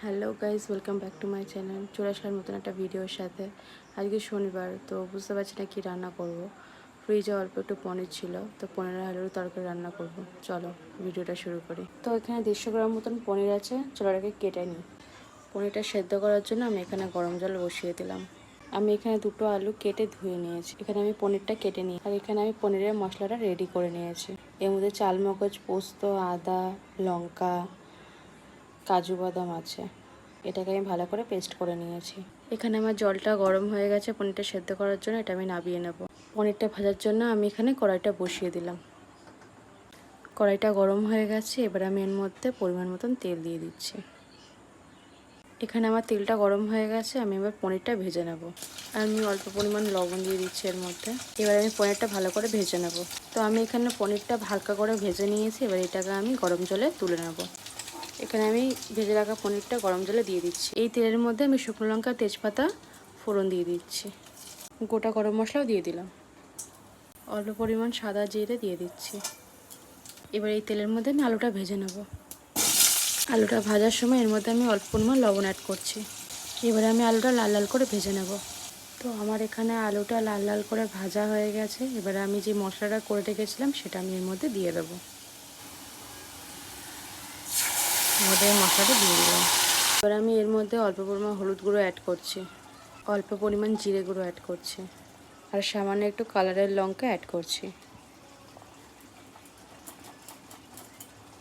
Hello guys, welcome back to my channel. চলে আসার মতন একটা ভিডিওর সাথে। আজকে শনিবার, তো বুঝতে পারছি না কী রান্না করব। ফ্রিজে অল্প একটু পনির ছিল, তো পনির আলুর তরকারি রান্না করব। চলো ভিডিওটা শুরু করি। তো এখানে 150 গ্রাম মতন পনির আছে, চলো এটাকে কেটে নিই। পনিরটা সেদ্ধ করার জন্য আমি এখানে গরম জল বসিয়ে দিলাম। আমি এখানে 2টো আলু কেটে ধুয়ে নিয়েছি। এখানে আমি পনিরটা কেটে নিই, আর এখানে আমি পনিরের মশলাটা রেডি করে নিয়েছি। এর মধ্যে চালমগজ, পোস্ত, আদা, লঙ্কা, কাজু বাদাম আছে। এটাকে আমি ভালো করে পেস্ট করে নিয়েছি। এখানে আমার জলটা গরম হয়ে গেছে পনিরটা সেদ্ধ করার জন্য। এটা আমি নামিয়ে নেব। পনিরটা ভাজার জন্য আমি এখানে কড়াইটা বসিয়ে দিলাম। কড়াইটা গরম হয়ে গেছে, এবার আমি এর মধ্যে পরিমাণ মতন তেল দিয়ে দিচ্ছি। এখানে আমার তেলটা গরম হয়ে গেছে, আমি এবার পনিরটা ভেজে নেব। আমি অল্প পরিমাণ লবণ দিয়ে দিচ্ছি এর মধ্যে। এবার আমি পনিরটা ভালো করে ভেজে নেব। তো আমি এখানে পনিরটা হালকা করে ভেজে নিয়েছি। এবার এটাকে আমি গরম জলে তুলে নেব। এখানে আমি ভেজে রাখা পনিরটা গরম জলে দিয়ে দিচ্ছি। এই তেলের মধ্যে আমি শুকনো লঙ্কা, তেজপাতা ফোড়ন দিয়ে দিচ্ছি। গোটা গরম মশলাও দিয়ে দিলাম। অল্প পরিমাণ সাদা জিরে দিয়ে দিচ্ছি। এবার এই তেলের মধ্যে আমি আলুটা ভেজে নেব। আলুটা ভাজার সময় এর মধ্যে আমি অল্প পরিমাণ লবণ অ্যাড করছি। এবারে আমি আলুটা লাল লাল করে ভেজে নেব। তো আমার এখানে আলুটা লাল লাল করে ভাজা হয়ে গেছে। এবারে আমি যে মশলাটা করে রেখেছিলাম সেটা আমি এর মধ্যে দিয়ে দেবো। মশলাটা দিয়ে দিলাম। এবার আমি এর মধ্যে অল্প পরিমাণ হলুদ গুঁড়ো অ্যাড করছি, অল্প পরিমাণ জিরে গুঁড়ো অ্যাড করছি, আর সামান্য একটু কালারের লঙ্কা অ্যাড করছি।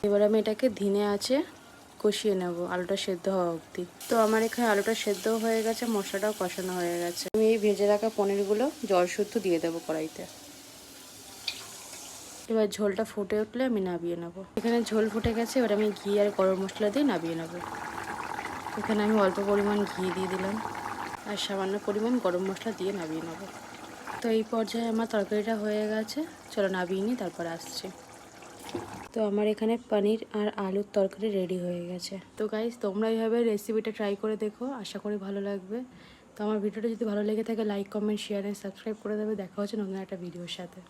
এবার আমি এটাকে ধিনে আঁচে কষিয়ে নেব আলুটা সেদ্ধ হওয়া অবধি। তো আমার এখানে আলুটা সেদ্ধ হয়ে গেছে, মশলাটাও কষানো হয়ে গেছে। আমি এই ভেজে রাখা পনিরগুলো জল শুদ্ধ দিয়ে দেবো কড়াইতে। এবার ঝোলটা ফুটে উঠলে আমি নামিয়ে নেব। এখানে ঝোল ফুটে গেছে, এবার আমি ঘি আর গরম মশলা দিয়ে নামিয়ে নেব। এখানে আমি অল্প পরিমাণ ঘি দিয়ে দিলাম, আর সামান্য পরিমাণ গরম মশলা দিয়ে নামিয়ে নেব। তো এই পর্যায়ে আমার তরকারিটা হয়ে গেছে, চলো নামিয়ে নিই, তারপর আসছি। তো আমার এখানে পনির আর আলুর তরকারি রেডি হয়ে গেছে। তো গাইস, তোমরা এইভাবে রেসিপিটা ট্রাই করে দেখো, আশা করি ভালো লাগবে। তো আমার ভিডিওটা যদি ভালো লেগে থাকে লাইক, কমেন্ট, শেয়ার আর সাবস্ক্রাইব করে দেবে। দেখা হচ্ছে নতুন একটা ভিডিওর সাথে।